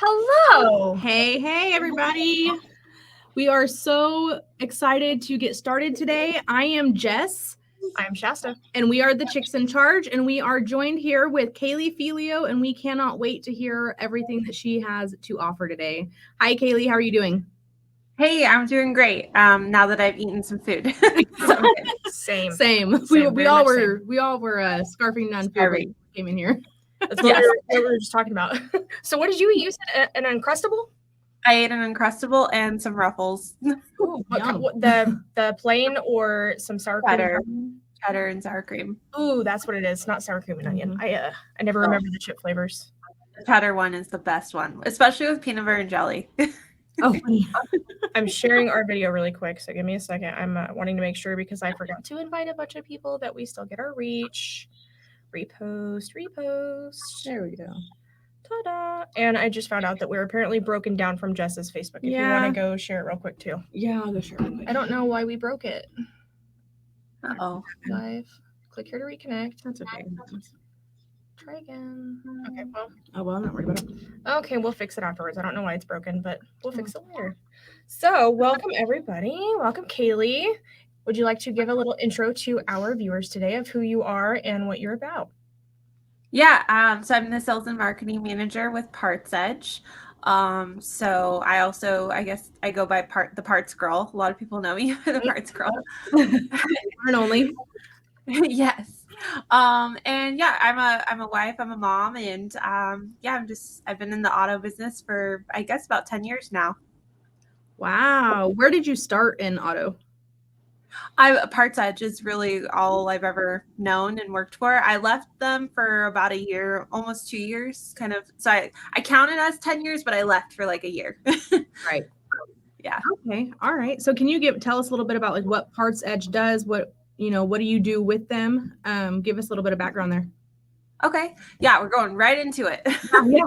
Hello. Hey, everybody. We are so excited to get started today. I am Jess. I'm Shasta. And we are the Chicks in Charge. And we are joined here with Kaylee Felio. And we cannot wait to hear everything that she has to offer today. Hi, Kaylee. How are you doing? Hey, I'm doing great. Now that I've eaten some food. Same. We all were scarfing down food when we came in here. That's what we were just talking about. So what did you eat? You said an Uncrustable? I ate an Uncrustable and some Ruffles. Ooh, the plain or some sour cream? Cheddar and sour cream. Ooh, that's what it is. Not sour cream and onion. I never remember the chip flavors. The cheddar one is the best one, especially with peanut butter and jelly. Oh, I'm sharing our video really quick, so give me a second. I'm wanting to make sure because I forgot to invite a bunch of people that we still get our reach. Repost. There we go. Ta-da! And I just found out that we're apparently broken down from Jess's Facebook. If you want to go share it real quick too. Yeah, I'll go share it real quick. I don't know why we broke it. Uh-oh. Live. Click here to reconnect. That's okay. Try again. Okay, well. Oh, well, I'm not worried about it. Okay, we'll fix it afterwards. I don't know why it's broken, but we'll fix it later. So, welcome everybody. Welcome, Kaylee. Would you like to give a little intro to our viewers today of who you are and what you're about? Yeah, so I'm the sales and marketing manager with Parts Edge. So I guess I go by the Parts Girl. A lot of people know me for the Parts Girl. And only. Yes. And yeah, I'm a wife, I'm a mom, and I've been in the auto business for I guess about 10 years now. Wow. Where did you start in auto? Parts Edge is really all I've ever known and worked for. I left them for about a year, almost 2 years, kind of. So I counted as 10 years, but I left for like a year. Right. Yeah. Okay. All right. So can you tell us a little bit about like what Parts Edge does? What do you do with them? Give us a little bit of background there. Okay. Yeah, we're going right into it. Yeah.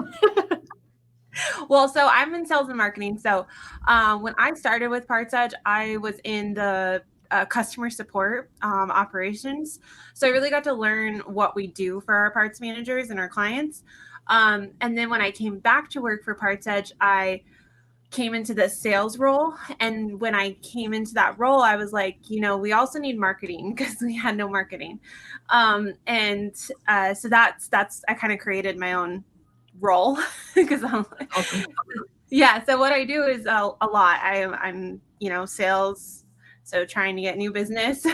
Well, so I'm in sales and marketing. So when I started with Parts Edge, I was in the customer support operations. So I really got to learn what we do for our parts managers and our clients. And then when I came back to work for Parts Edge, I came into the sales role. And when I came into that role, I was like, we also need marketing because we had no marketing. So that's I kind of created my own role because I'm like, awesome. Yeah. So what I do is a lot. I'm sales. So trying to get new business,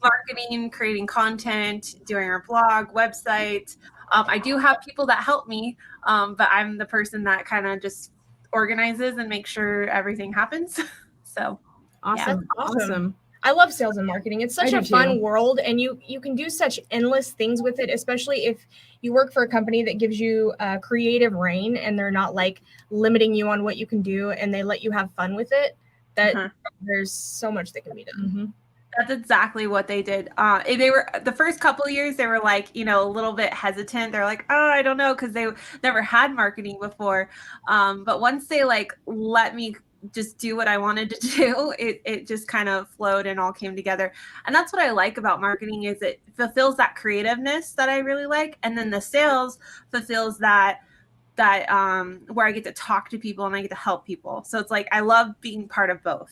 marketing, creating content, doing our blog, website. I do have people that help me, but I'm the person that kind of just organizes and makes sure everything happens. So awesome. Yeah. Awesome. I love sales and marketing. It's such a fun world, and you can do such endless things with it, especially if you work for a company that gives you creative reign and they're not like limiting you on what you can do and they let you have fun with it. That there's so much that can be done. Mm-hmm. That's exactly what they did. They were the first couple of years, they were like, a little bit hesitant. They're like, oh, I don't know, because they never had marketing before. But once they like let me just do what I wanted to do, it just kind of flowed and all came together. And that's what I like about marketing is it fulfills that creativeness that I really like. And then the sales fulfills that where I get to talk to people and I get to help people. So it's like, I love being part of both.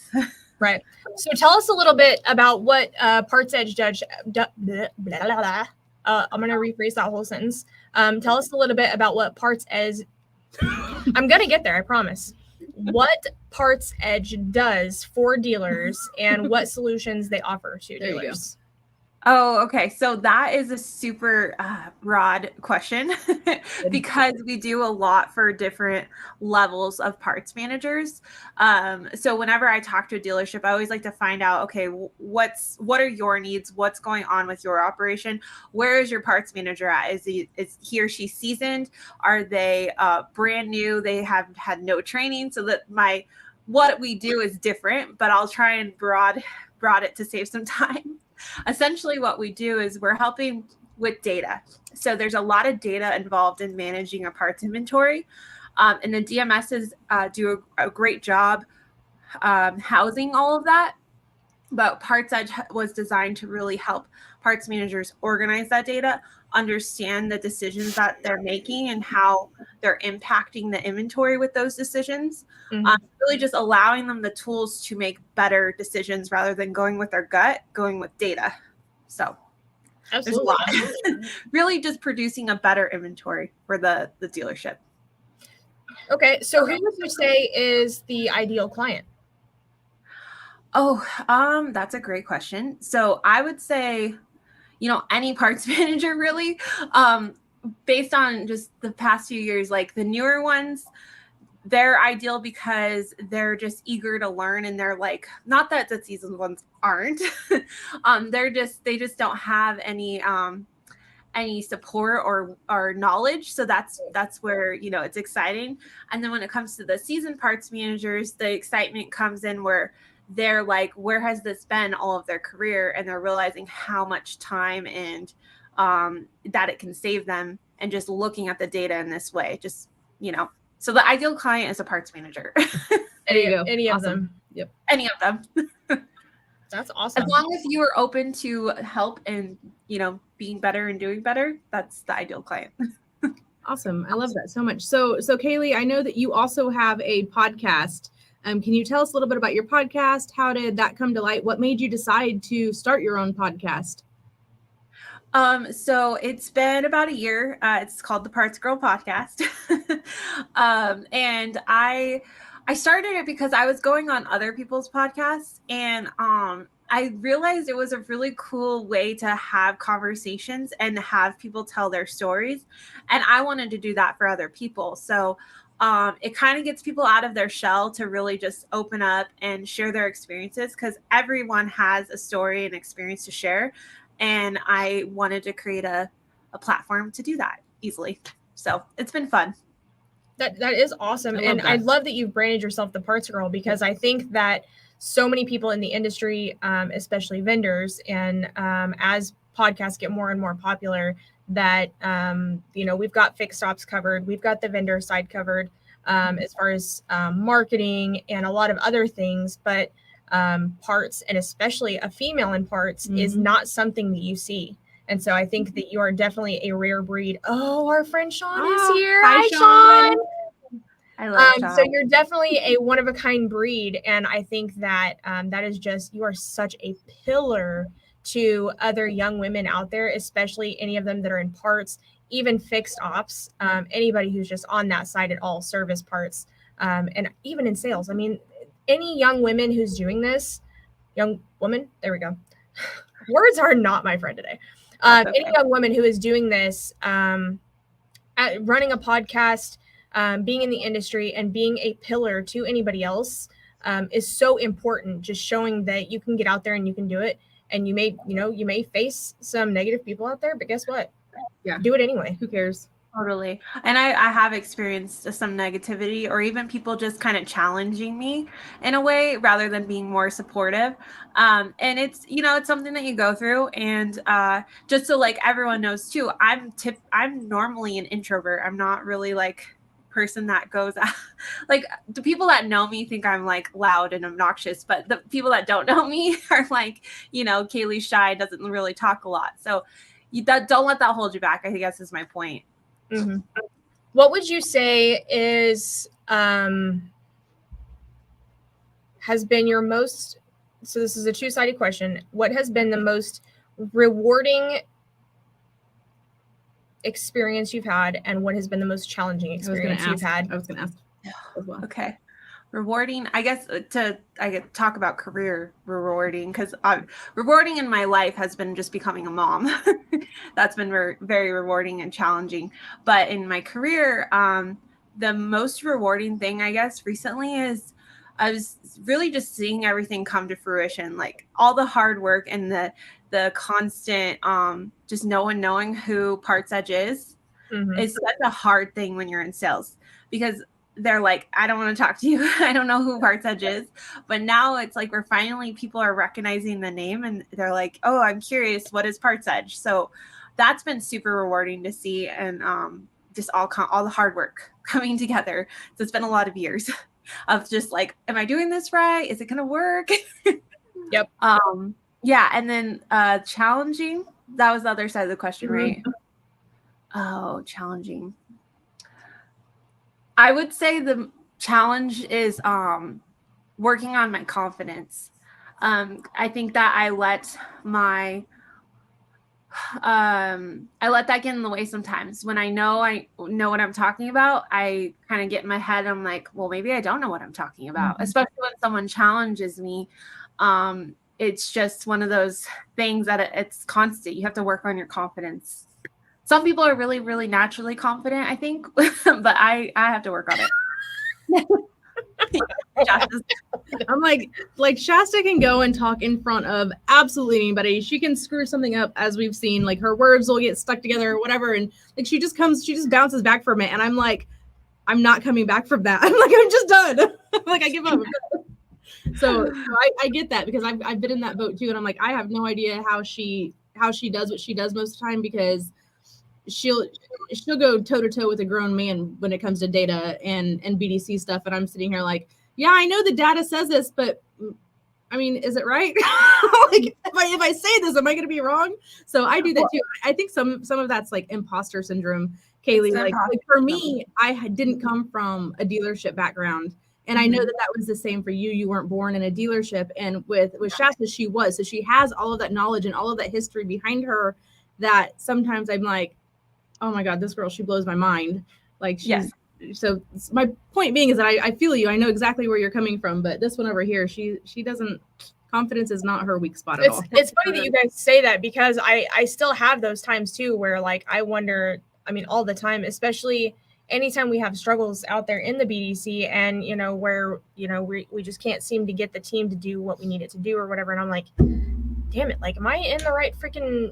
Right. So tell us a little bit about what Parts Edge does. I'm going to rephrase that whole sentence. Tell us a little bit about what Parts Edge. I'm going to get there, I promise. What Parts Edge does for dealers and what solutions they offer to dealers. Oh, okay. So that is a super broad question because we do a lot for different levels of parts managers. So whenever I talk to a dealership, I always like to find out, okay, what are your needs? What's going on with your operation? Where is your parts manager at? Is he or she seasoned? Are they brand new? They have had no training, so that what we do is different, but I'll try and broad it to save some time. Essentially what we do is we're helping with data. So there's a lot of data involved in managing a parts inventory. And the DMSs do a great job housing all of that. But Parts Edge was designed to really help parts managers organize that data, understand the decisions that they're making and how they're impacting the inventory with those decisions. Really just allowing them the tools to make better decisions rather than going with their gut, going with data. So there's a lot. Really just producing a better inventory for the dealership. Okay, so who would you say is the ideal client? Oh, that's a great question. So I would say, any parts manager really, based on just the past few years, like the newer ones, they're ideal because they're just eager to learn, and they're like, not that the seasoned ones aren't, they just don't have any support or knowledge. So that's where, it's exciting. And then when it comes to the seasoned parts managers, the excitement comes in where they're like, where has this been all of their career? And they're realizing how much time and that it can save them, and just looking at the data in this way, just, so the ideal client is a parts manager. There you go. Any of them. Yep. Any of them. That's awesome. As long as you are open to help and, being better and doing better, that's the ideal client. Awesome. I love that so much. So Kaylee, I know that you also have a podcast. Can you tell us a little bit about your podcast? How did that come to light? What made you decide to start your own podcast? So it's been about a year. It's called the Parts Girl Podcast. And I started it because I was going on other people's podcasts, and I realized it was a really cool way to have conversations and have people tell their stories. And I wanted to do that for other people. So it kind of gets people out of their shell to really just open up and share their experiences, because everyone has a story and experience to share. And I wanted to create a platform to do that easily. So it's been fun. That is awesome. And I love that you've branded yourself the Parts Girl, because I think that so many people in the industry, especially vendors, and as podcasts get more and more popular, that, we've got fixed ops covered. We've got the vendor side covered as far as marketing and a lot of other things. But parts, and especially a female in parts, is not something that you see. And so I think that you are definitely a rare breed. Oh, our friend Sean is here. Hi, Sean. I love Sean. So you're definitely a one-of-a-kind breed. And I think that that is just, you are such a pillar to other young women out there, especially any of them that are in parts, even fixed ops, anybody who's just on that side at all, service parts, and even in sales. I mean, any young women who's doing this, young woman, there we go. Words are not my friend today. Okay. Any young woman who is doing this, running a podcast, being in the industry, and being a pillar to anybody else is so important. Just showing that you can get out there and you can do it. And you may face some negative people out there, but guess what? Yeah, do it anyway. Who cares? Totally. And I have experienced some negativity, or even people just kind of challenging me in a way rather than being more supportive. And it's, it's something that you go through. And just so like everyone knows too, I'm normally an introvert. I'm not really like person that goes out. Like the people that know me think I'm like loud and obnoxious, but the people that don't know me are like, Kaylee's shy, doesn't really talk a lot. So don't let that hold you back, I guess is my point. Mm-hmm. What would you say is has been your most, so this is a two-sided question, what has been the most rewarding experience you've had, and what has been the most challenging experience you've had? I was going to ask as well. Okay. Rewarding, I guess I could talk about career rewarding, because rewarding in my life has been just becoming a mom. That's been very rewarding and challenging. But in my career, the most rewarding thing, I guess, recently is I was really just seeing everything come to fruition, like all the hard work and the constant just knowing who Parts Edge is such a hard thing when you're in sales, because they're like, I don't want to talk to you. I don't know who Parts Edge is. But now it's like people are recognizing the name, and they're like, oh, I'm curious, what is Parts Edge? So that's been super rewarding to see, and just all the hard work coming together. So it's been a lot of years of just like, am I doing this right? Is it going to work? Yep. Yeah, and then challenging, that was the other side of the question, right? Oh, challenging. I would say the challenge is working on my confidence. I think that I let that get in the way sometimes. When I know what I'm talking about, I kind of get in my head. I'm like, well, maybe I don't know what I'm talking about, especially when someone challenges me. It's just one of those things that it's constant. You have to work on your confidence. Some people are really, really naturally confident, I think, but I have to work on it. I'm like Shasta can go and talk in front of absolutely anybody. She can screw something up, as we've seen. Like her words will get stuck together or whatever, and like she just bounces back from it, and I'm like, I'm not coming back from that. I'm like, I'm just done. Like I give up. So I get that, because I've been in that boat too, and I'm like, I have no idea how she does what she does most of the time, because she'll go toe to toe with a grown man when it comes to data and BDC stuff, and I'm sitting here like, yeah, I know the data says this, but I mean, is it right? Like, if I say this, am I going to be wrong? So I do that too. I think some of that's like imposter syndrome, Kaylee. Like for me, I didn't come from a dealership background. And I know that was the same for you. You weren't born in a dealership. And with Shasta, she was. So she has all of that knowledge and all of that history behind her, that sometimes I'm like, oh my God, this girl, she blows my mind. Like she's, so my point being is that I feel you. I know exactly where you're coming from, but this one over here, she doesn't, confidence is not her weak spot at all. It's funny that you guys say that, because I still have those times too, where like, I wonder, I mean, all the time, especially anytime we have struggles out there in the BDC, and, you know, where, you know, we just can't seem to get the team to do what we need it to do or whatever. And I'm like, damn it. Like, am I in the right freaking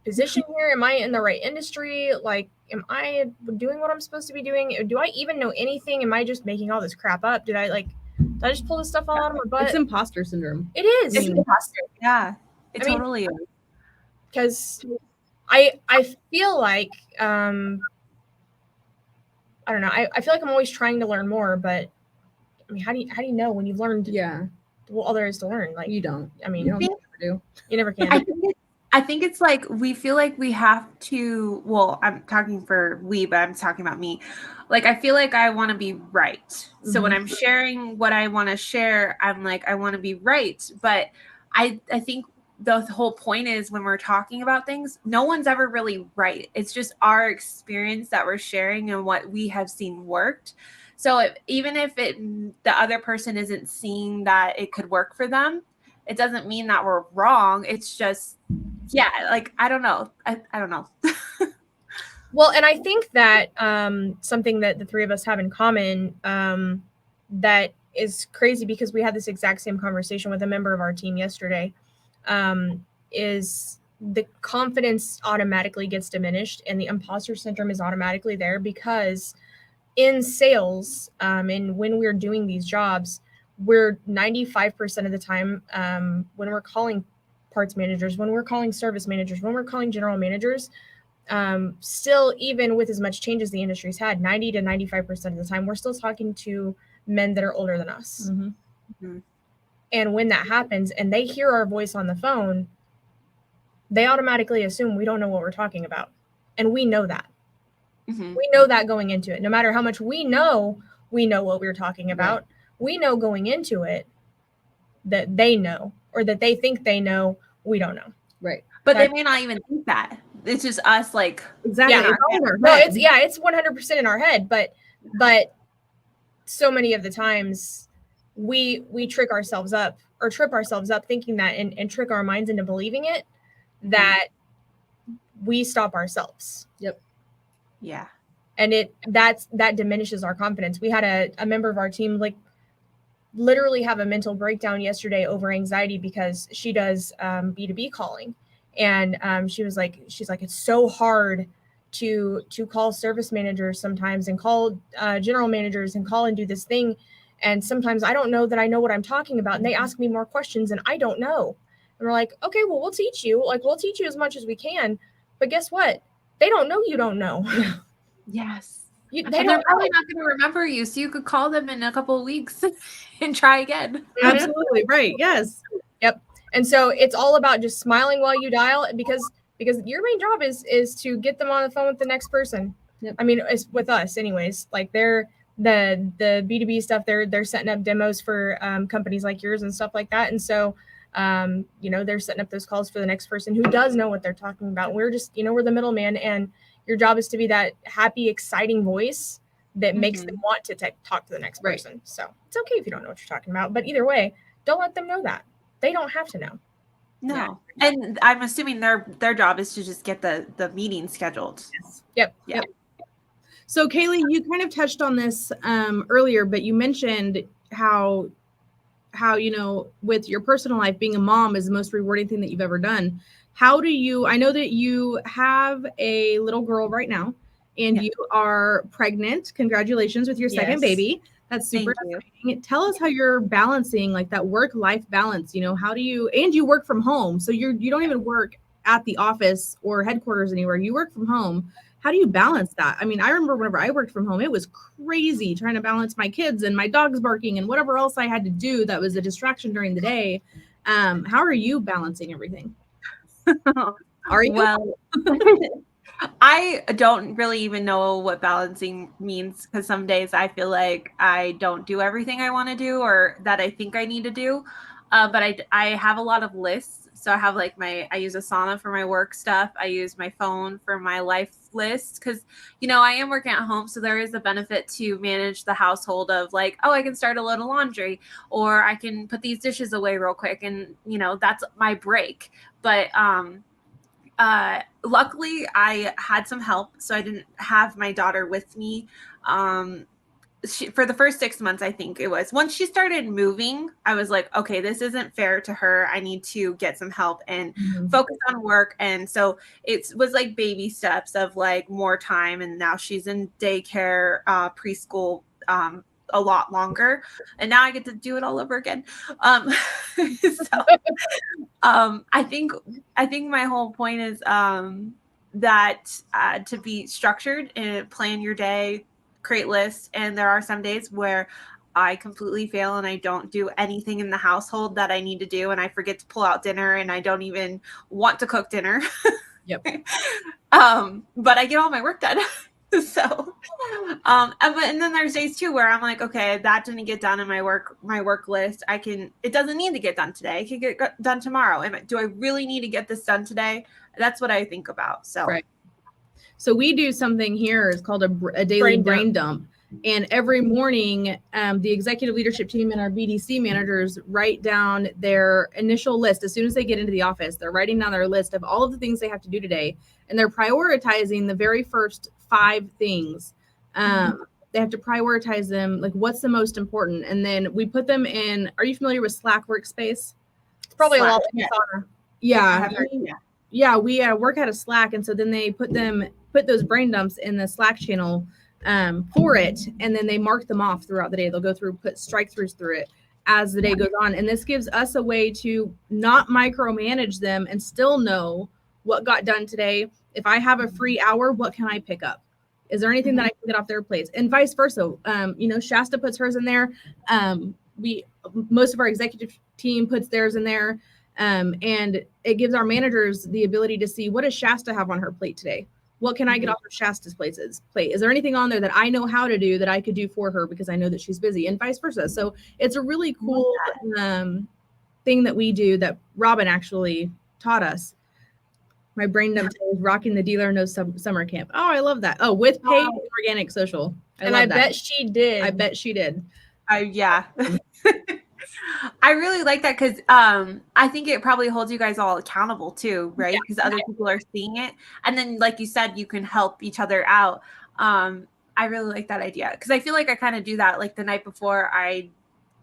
position here? Am I in the right industry? Like, am I doing what I'm supposed to be doing? Do I even know anything? Am I just making all this crap up? Did I just pull this stuff all out of my butt? It's imposter syndrome. It is. It's imposter. Yeah, it totally is. Because I feel like, I don't know. I feel like I'm always trying to learn more, but I mean, how do you know when you've learned all there is to learn? Like, you don't. I mean, you never do. You never can. I think it's like, we feel like we have to, well, I'm talking for we, but I'm talking about me. Like, I feel like I want to be right. So when I'm sharing what I want to share, I'm like, I want to be right. But I think the whole point is, when we're talking about things, no one's ever really right. It's just our experience that we're sharing and what we have seen worked. So even if the other person isn't seeing that it could work for them, it doesn't mean that we're wrong. It's just, like, I don't know. I don't know. Well, and I think that something that the three of us have in common, that is crazy, because we had this exact same conversation with a member of our team yesterday, is the confidence automatically gets diminished, and the imposter syndrome is automatically there, because in sales, and when we're doing these jobs, we're 95% of the time, when we're calling parts managers, when we're calling service managers, when we're calling general managers, still, even with as much change as the industry's had, 90 to 95% of the time, we're still talking to men that are older than us. And when that happens and they hear our voice on the phone, they automatically assume we don't know what we're talking about. And we know that. We know that going into it. No matter how much we know what we're talking about. Right. We know going into it that they know, or that they think they know, we don't know. Right. But they may not even think that. It's just us, like, exactly. It's 100% in our head, but so many of the times we trick ourselves up, or trip ourselves up thinking that, and trick our minds into believing it, that we stop ourselves. Yep. Yeah. And that diminishes our confidence. We had a member of our team, like, literally have a mental breakdown yesterday over anxiety, because she does B2B calling. And she's like, it's so hard to call service managers sometimes, and call general managers, and call and do this thing. And sometimes I don't know that I know what I'm talking about. And they ask me more questions and I don't know. And we're like, okay, well, we'll teach you. Like, we'll teach you as much as we can. But guess what? They don't know you don't know. Yes. They're probably not going to remember you. So you could call them in a couple of weeks and try again. Absolutely. Right. Yes. Yep. And so it's all about just smiling while you dial, because your main job is to get them on the phone with the next person. Yep. I mean, it's with us anyways. Like the B2B stuff, they're setting up demos for companies like yours and stuff like that. And so they're setting up those calls for the next person who does know what they're talking about. We're just, we're the middleman, and your job is to be that happy, exciting voice that makes them want to talk to the next person. So it's okay if you don't know what you're talking about, but either way, don't let them know that. They don't have to know. No. Yeah. And I'm assuming their job is to just get the meeting scheduled. Yes. Yep. Yeah. Yep. So Kaylee, you kind of touched on this earlier, but you mentioned how with your personal life, being a mom is the most rewarding thing that you've ever done. How do you, I know that you have a little girl right now, and you are pregnant. Congratulations with your second baby. That's super exciting. Tell us how you're balancing like that work-life balance. How do you, and you work from home. So you don't even work at the office or headquarters anywhere. You work from home. How do you balance that? I mean, I remember whenever I worked from home, it was crazy trying to balance my kids and my dogs barking and whatever else I had to do that was a distraction during the day. How are you balancing everything? Are you? Well, I don't really even know what balancing means, because some days I feel like I don't do everything I want to do or that I think I need to do. But I have a lot of lists. So I have like I use Asana for my work stuff. I use my phone for my life list, because, I am working at home. So there is a benefit to manage the household of like, oh, I can start a load of laundry, or I can put these dishes away real quick. And, that's my break. But, luckily I had some help, so I didn't have my daughter with me. For the first 6 months, I think it was, once she started moving, I was like, okay, this isn't fair to her. I need to get some help and focus on work. And so it was like baby steps of like more time. And now she's in daycare, preschool, a lot longer, and now I get to do it all over again. I think my whole point is that to be structured and plan your day, create lists. And there are some days where I completely fail and I don't do anything in the household that I need to do, and I forget to pull out dinner, and I don't even want to cook dinner. Yep. But I get all my work done. So, and then there's days too where I'm like, okay, that didn't get done in my work list. It doesn't need to get done today. It can get done tomorrow. Do I really need to get this done today? That's what I think about. So, right. So we do something here. It's called a daily brain dump. And every morning, the executive leadership team and our BDC managers write down their initial list. As soon as they get into the office, they're writing down their list of all of the things they have to do today. And they're prioritizing the very first 5 things. They have to prioritize them. Like, what's the most important? And then we put them in. Are you familiar with Slack workspace? It's probably a lot like Asana. Yeah. We work out of Slack. And so then they put those brain dumps in the Slack channel for it, and then they mark them off throughout the day. They'll go through, put strike throughs through it as the day goes on. And this gives us a way to not micromanage them and still know what got done today. If I have a free hour, what can I pick up? Is there anything that I can get off their plates? And vice versa. Shasta puts hers in there. Most of our executive team puts theirs in there. And it gives our managers the ability to see, what does Shasta have on her plate today? What can I get off of Shasta's plate? Is there anything on there that I know how to do that I could do for her because I know that she's busy, and vice versa? So it's a really cool thing that we do that Robin actually taught us. My brain dump is rocking the dealer knows summer camp. Oh, I love that. Oh, with paid organic social. I bet she did. I bet she did. Yeah. I really like that, because I think it probably holds you guys all accountable too, right? Because other people are seeing it. And then, like you said, you can help each other out. I really like that idea, because I feel like I kind of do that like the night before I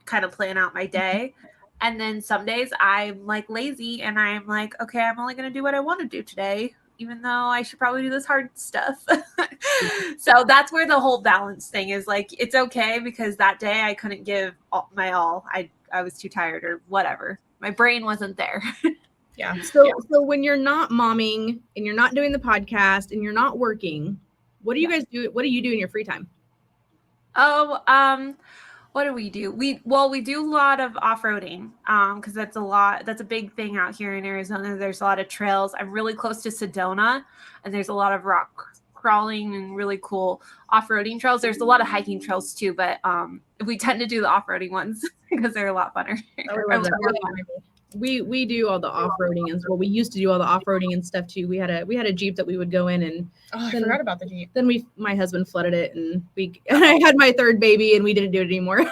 kind of plan out my day. And then some days I'm like lazy and I'm like, okay, I'm only going to do what I want to do today, even though I should probably do this hard stuff. So that's where the whole balance thing is. Like, it's okay, because that day I couldn't give my all. I was too tired or whatever. My brain wasn't there. Yeah. So when you're not momming and you're not doing the podcast and you're not working, what do you guys do? What do you do in your free time? What do? We do a lot of off-roading because that's a big thing out here in Arizona. There's a lot of trails. I'm really close to Sedona, and there's a lot of rock crawling and really cool off-roading trails. There's a lot of hiking trails too, but we tend to do the off-roading ones because they're a lot funner. We do all the off-roading and we used to do all the off-roading and stuff too. We had a Jeep that we would go in, and I forgot about the Jeep. Then my husband flooded it, and I had my third baby, and we didn't do it anymore.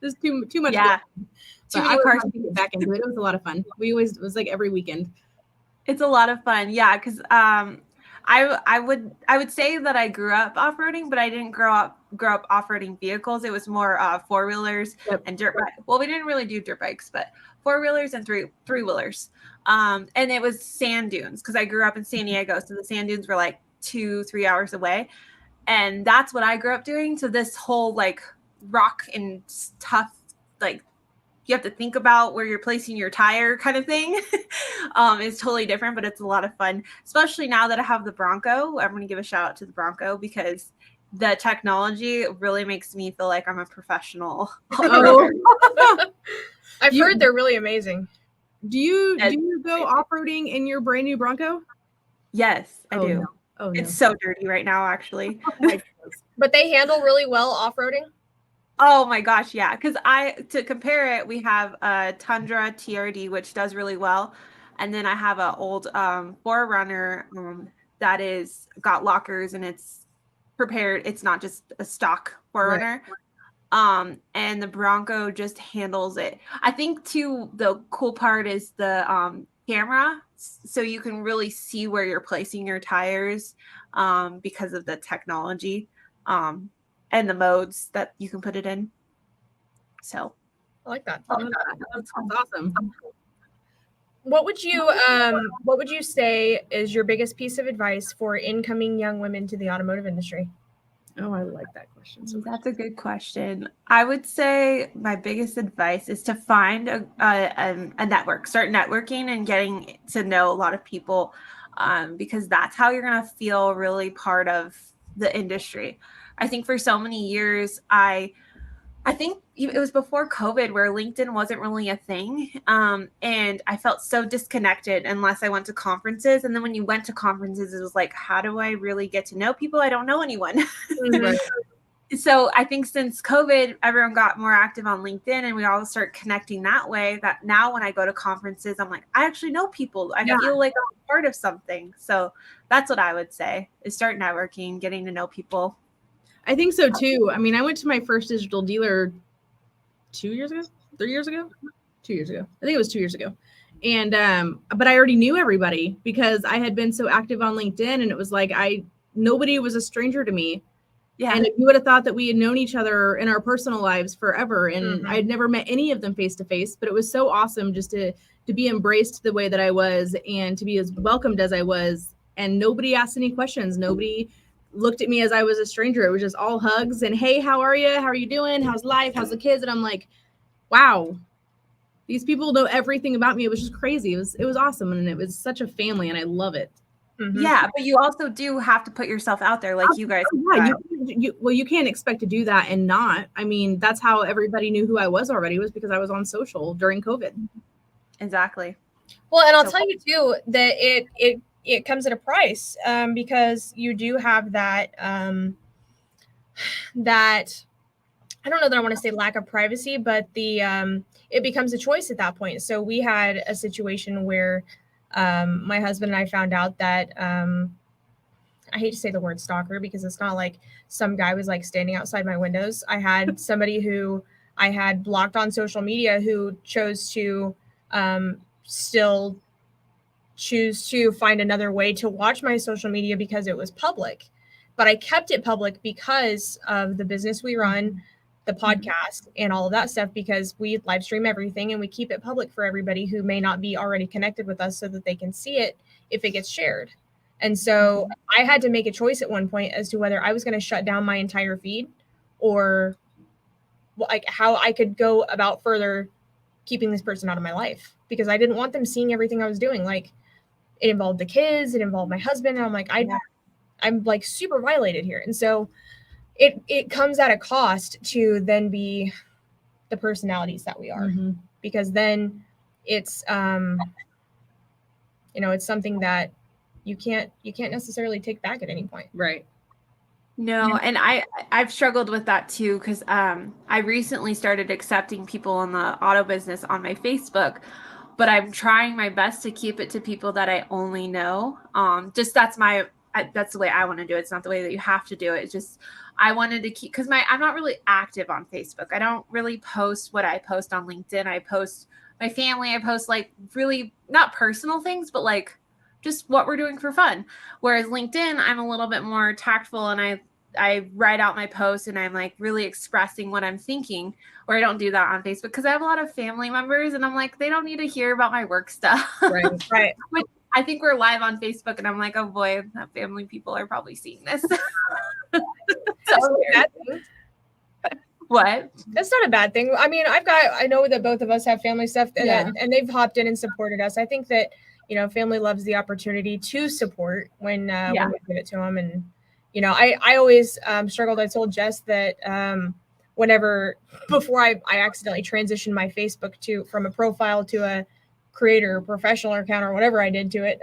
There's too much. Yeah. Too many cars to get back into it. It was a lot of fun. It was like every weekend. It's a lot of fun. Yeah. Cause I would say that I grew up off-roading, but I didn't grow up off-roading vehicles. It was more 4-wheelers and dirt bikes. Well, we didn't really do dirt bikes, but 4-wheelers and three-wheelers. And it was sand dunes because I grew up in San Diego. So the sand dunes were like 2-3 hours away. And that's what I grew up doing. So this whole like rock and tough, like you have to think about where you're placing your tire kind of thing is totally different, but it's a lot of fun, especially now that I have the Bronco. I'm going to give a shout out to the Bronco because the technology really makes me feel like I'm a professional. I've heard they're really amazing. Do you go off-roading in your brand new Bronco? Yes, I do. No. Oh, it's so dirty right now, actually. But they handle really well off-roading? Oh my gosh, yeah. Because to compare it, we have a Tundra TRD, which does really well. And then I have an old 4Runner that is got lockers and it's prepared. It's not just a stock 4Runner. Right. And the Bronco just handles it. I think too, the cool part is the camera. So you can really see where you're placing your tires because of the technology. And the modes that you can put it in. So I like that. That's awesome. What would you say is your biggest piece of advice for incoming young women to the automotive industry? Oh, I like that question. So that's a good question. I would say my biggest advice is to find a network, start networking and getting to know a lot of people because that's how you're going to feel really part of the industry. I think for so many years, I think it was before COVID where LinkedIn wasn't really a thing. And I felt so disconnected unless I went to conferences. And then when you went to conferences, it was like, how do I really get to know people? I don't know anyone. Right. So I think since COVID, everyone got more active on LinkedIn and we all start connecting that way that now when I go to conferences, I'm like, I actually know people. I feel like I'm part of something. So that's what I would say is start networking, getting to know people. I think so too. I mean, I went to my first digital dealer 2 years ago, 3 years ago, 2 years ago. I think it was 2 years ago. And, but I already knew everybody because I had been so active on LinkedIn and it was like, nobody was a stranger to me. Yeah. And you would have thought that we had known each other in our personal lives forever. And I'd never met any of them face to face, but it was so awesome just to be embraced the way that I was and to be as welcomed as I was. And nobody asked any questions. Nobody looked at me as I was a stranger. It was just all hugs and, hey, how are you? How are you doing? How's life? How's the kids? And I'm like, wow, these people know everything about me. It was just crazy. It was awesome. And it was such a family and I love it. Mm-hmm. Yeah. But you also do have to put yourself out there like you guys. Yeah, you can't expect to do that and not. I mean, that's how everybody knew who I was already was because I was on social during COVID. Exactly. Well, and I'll tell you too, that it comes at a price because you do have that that I don't know that I want to say lack of privacy, but it becomes a choice at that point. So we had a situation where my husband and I found out that I hate to say the word stalker because it's not like some guy was like standing outside my windows. I had somebody who I had blocked on social media who chose to still choose to find another way to watch my social media because it was public. But I kept it public because of the business we run, the podcast, and all of that stuff, because we live stream everything and we keep it public for everybody who may not be already connected with us so that they can see it if it gets shared. And so I had to make a choice at one point as to whether I was going to shut down my entire feed or like how I could go about further keeping this person out of my life, because I didn't want them seeing everything I was doing. Like, it involved the kids, it involved my husband. And I'm like, I'm like super violated here. And so it comes at a cost to then be the personalities that we are, Mhm. because then it's it's something that you can't necessarily take back at any point. Right. No, and I've struggled with that too, because I recently started accepting people in the auto business on my Facebook, but I'm trying my best to keep it to people that I only know. Just that's the way I want to do it. It's not the way that you have to do it. It's just I wanted to keep, because I'm not really active on Facebook. I don't really post what I post on LinkedIn. I post my family. I post like really not personal things, but like just what we're doing for fun. Whereas LinkedIn, I'm a little bit more tactful, and I write out my posts and I'm like really expressing what I'm thinking, or I don't do that on Facebook because I have a lot of family members and I'm like, they don't need to hear about my work stuff. Right. Which I think we're live on Facebook and I'm like, oh boy, that family people are probably seeing this. What? That's not a bad thing. I mean, I know that both of us have family stuff and they've hopped in and supported us. I think that, family loves the opportunity to support when we give it to them. And, I always struggled. I told Jess that before I accidentally transitioned my Facebook from a profile to a creator or professional account or whatever I did to it,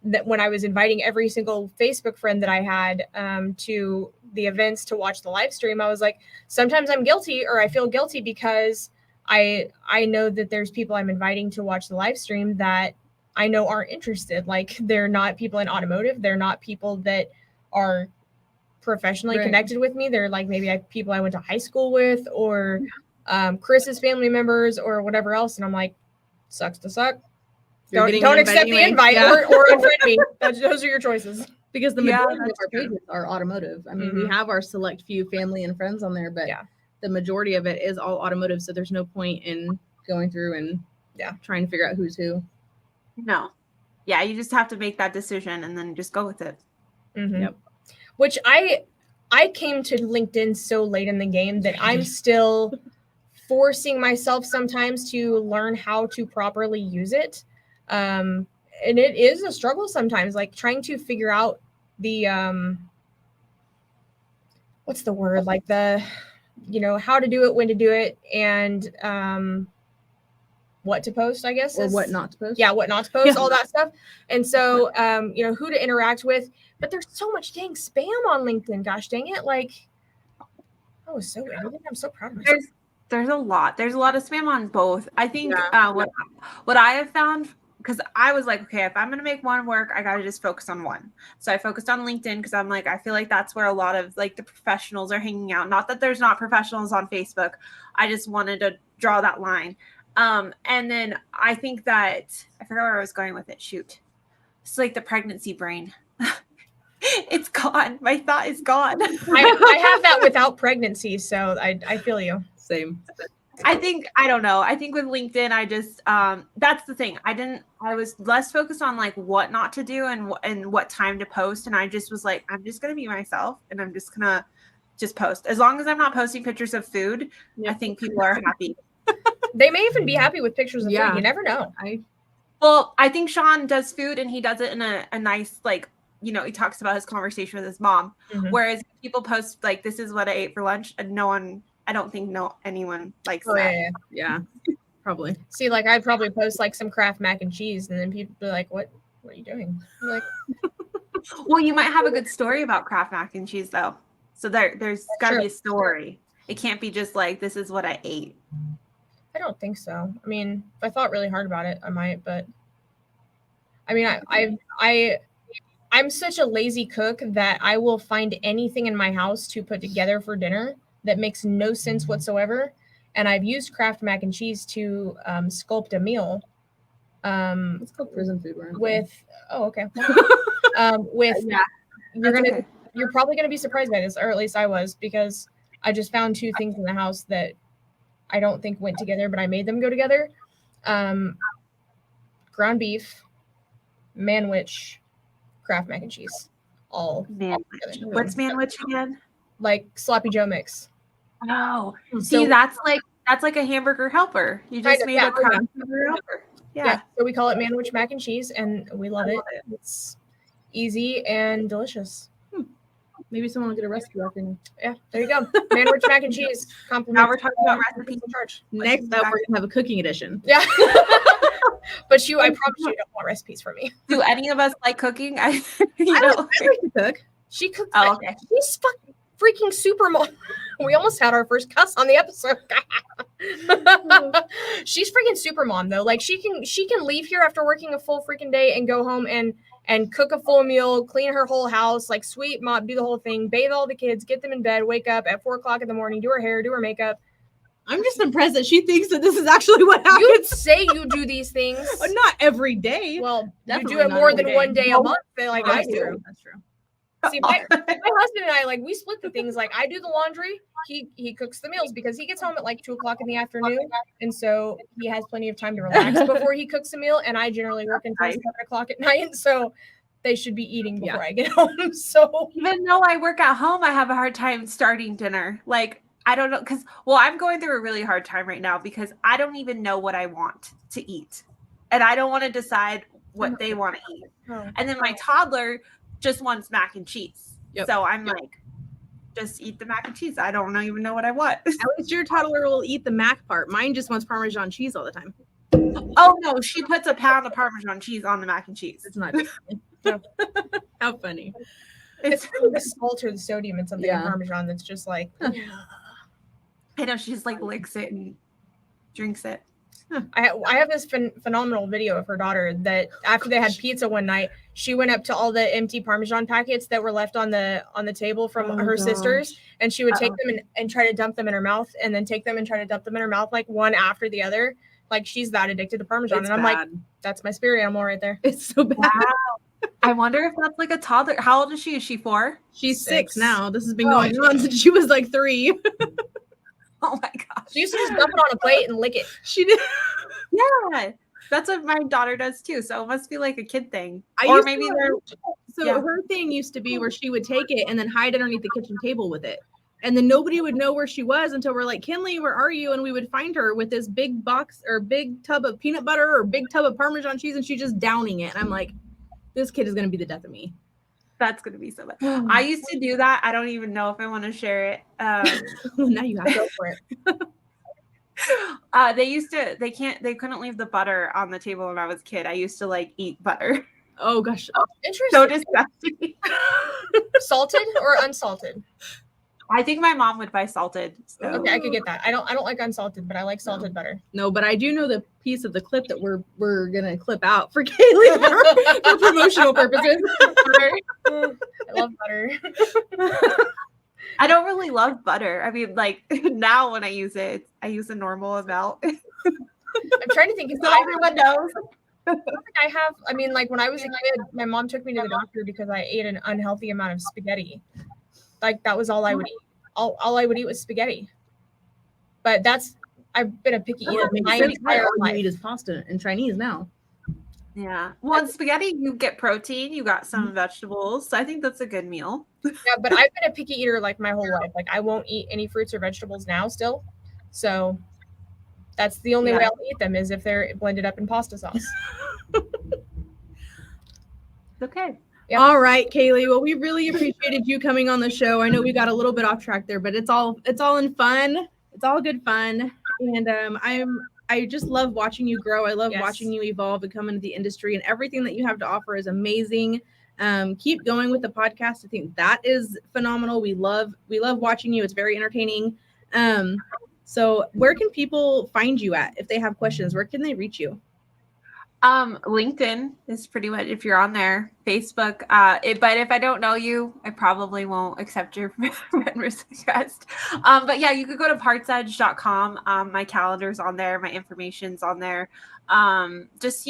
that when I was inviting every single Facebook friend that I had to the events to watch the live stream, I was like, sometimes I'm guilty, or I feel guilty because I know that there's people I'm inviting to watch the live stream that I know aren't interested. Like, they're not people in automotive. They're not people that are professionally connected with me. They're like maybe people I went to high school with, or Chris's family members or whatever else. And I'm like, sucks to suck. Don't accept the invite or unfriend me. Those are your choices. Because the majority of our pages are automotive. I mean, we have our select few family and friends on there, but the majority of it is all automotive. So there's no point in going through and trying to figure out who's who. No. Yeah, you just have to make that decision and then just go with it. Mm-hmm. Yep. Which I came to LinkedIn so late in the game that I'm still forcing myself sometimes to learn how to properly use it. And it is a struggle sometimes, like trying to figure out the what's the word, like the how to do it, when to do it, and what to post, I guess, or what not to post. Yeah, what not to post, all that stuff. And so who to interact with, but there's so much dang spam on LinkedIn. Gosh dang it. Like, I'm so proud of myself. There's a lot of spam on both. I think what I have found, because I was like, okay, if I'm going to make one work, I got to just focus on one. So I focused on LinkedIn because I'm like, I feel like that's where a lot of like the professionals are hanging out. Not that there's not professionals on Facebook. I just wanted to draw that line. And then I think that I forgot where I was going with it. Shoot. It's like the pregnancy brain. It's gone. My thought is gone. I have that without pregnancy. So I feel you. Same. I don't know. I think with LinkedIn, I just, that's the thing. I was less focused on like what not to do and what time to post. And I just was like, I'm just going to be myself and I'm just going to just post. As long as I'm not posting pictures of food, I think people are happy. They may even be happy with pictures of food. You never know. I think Sean does food and he does it in a nice, like, he talks about his conversation with his mom. Mm-hmm. Whereas people post like, this is what I ate for lunch, and I don't think anyone likes that. Yeah, probably. See, like, I'd probably post like some Kraft mac and cheese, and then people be like, what are you doing? I'm like, well, you might have a good story about Kraft mac and cheese though. So there's gotta be a story. It can't be just like, this is what I ate. I don't think so. I mean, if I thought really hard about it, I might, but I mean, I'm such a lazy cook that I will find anything in my house to put together for dinner that makes no sense whatsoever. And I've used Kraft mac and cheese to sculpt a meal. It's called prison food. You're probably gonna be surprised by this, or at least I was, because I just found two things in the house that I don't think went together, but I made them go together. Ground beef, manwich, Kraft mac and cheese, all together. What's manwich again? Like sloppy Joe mix. Oh, see, that's like a hamburger helper. You just made a Kraft hamburger helper. Yeah. So we call it manwich mac and cheese, and we love it. It's easy and delicious. Maybe someone will get a rescue after now. Yeah, there you go. Manwich mac and cheese. Compliment. Now we're talking about recipes. in charge. Next up, we're gonna have a cooking edition. Yeah. But I promise you don't want recipes from me. Do any of us like cooking? I I like to cook. She cooks. Oh, okay. She's freaking super mom. We almost had our first cuss on the episode. She's freaking super mom though. Like she can leave here after working a full freaking day and go home and cook a full meal, clean her whole house, like sweep, mop, do the whole thing, bathe all the kids, get them in bed, wake up at 4:00 in the morning, do her hair, do her makeup. I'm just impressed that she thinks that this is actually what happens. You say you do these things. Not every day. Well, Definitely you do it not more every than day. one day a month. Like I That's do. true. That's true. See, my husband and I, like, we split the things. Like, I do the laundry. He cooks the meals because he gets home at like 2:00 in the afternoon, and so he has plenty of time to relax before he cooks a meal. And I generally work until 7:00 at night, so they should be eating before I get home. So even though I work at home, I have a hard time starting dinner. Like, I don't know, because I'm going through a really hard time right now because I don't even know what I want to eat, and I don't want to decide what they want to eat. And then my toddler just wants mac and cheese. So I'm like, just eat the mac and cheese. I don't even know what I want. At least your toddler will eat the mac part. Mine just wants Parmesan cheese all the time. Oh no, she puts a pound of Parmesan cheese on the mac and cheese. It's not. No. How funny. It's the salt or the sodium in something in Parmesan that's just like. I know, she just like licks it and drinks it. I have this phenomenal video of her daughter that after they had pizza one night, she went up to all the empty Parmesan packets that were left on the table from her sisters, and she would take them and try to dump them in her mouth, and then take them and try to dump them in her mouth like one after the other. Like she's that addicted to Parmesan. It's and I'm bad. like, that's my spirit animal right there. It's so bad. Wow. I wonder if that's like a toddler. How old is she? Is she 4? She's 6 now. This has been going on since she was like 3. Oh my gosh. She used to just dump it on a plate and lick it. She did. Yeah. That's what my daughter does too. So it must be like a kid thing. Her thing used to be where she would take it and then hide underneath the kitchen table with it. And then nobody would know where she was until we're like, Kinley, where are you? And we would find her with this big box or big tub of peanut butter or big tub of Parmesan cheese, and she's just downing it. And I'm like, this kid is going to be the death of me. That's going to be so bad. I used to do that. I don't even know if I want to share it. Now you have to go for it. They couldn't leave the butter on the table when I was a kid. I used to like eat butter. Oh gosh. Interesting. So disgusting. Salted or unsalted? I think my mom would buy salted. So. Okay, I could get that. I don't like unsalted, but I like salted butter. No, but I do know the piece of the clip that we're gonna clip out for Kaylee for promotional purposes. I love butter. I don't really love butter. I mean, like now when I use it, I use a normal amount. I'm trying to think. So everyone knows. I have. I mean, like when I was a kid, my mom took me to the doctor because I ate an unhealthy amount of spaghetti. Like that was all I would eat. All I would eat was spaghetti. But I've been a picky eater my entire life. You eat is pasta and Chinese now. Yeah. Well, in spaghetti, you get protein, you got some vegetables. So I think that's a good meal. Yeah, but I've been a picky eater like my whole life. Like I won't eat any fruits or vegetables now still. So that's the only way I'll eat them is if they're blended up in pasta sauce. Okay. Yep. All right, Kaylee. Well, we really appreciated you coming on the show. I know we got a little bit off track there, but it's all in fun. It's all good fun. And I just love watching you grow. I love watching you evolve and come into the industry, and everything that you have to offer is amazing. Keep going with the podcast. I think that is phenomenal. We love watching you. It's very entertaining. So where can people find you at if they have questions? Where can they reach you? LinkedIn is pretty much if you're on there. Facebook, but if I don't know you, I probably won't accept your friend request. But yeah, you could go to partsedge.com. My calendar's on there, my information's on there. Just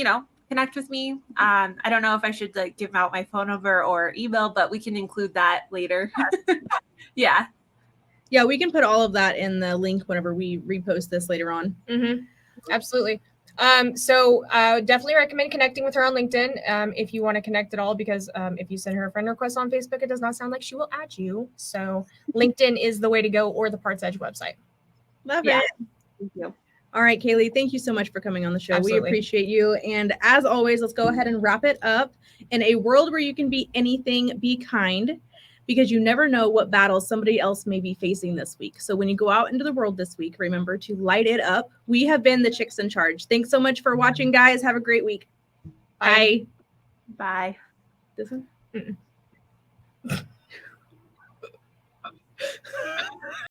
connect with me. I don't know if I should like give out my phone number or email, but we can include that later. Yeah, we can put all of that in the link whenever we repost this later on. Mm-hmm. Absolutely. So definitely recommend connecting with her on LinkedIn if you want to connect at all, because if you send her a friend request on Facebook, it does not sound like she will add you. So LinkedIn is the way to go, or the Parts Edge website. Love it. Thank you. All right, Kaylee, thank you so much for coming on the show. Absolutely. We appreciate you. And as always, let's go ahead and wrap it up. In a world where you can be anything, be kind. because you never know what battles somebody else may be facing this week. So when you go out into the world this week, remember to light it up. We have been the Chicks in Charge. Thanks so much for watching, guys. Have a great week. Bye. Bye. This one? Mm-mm.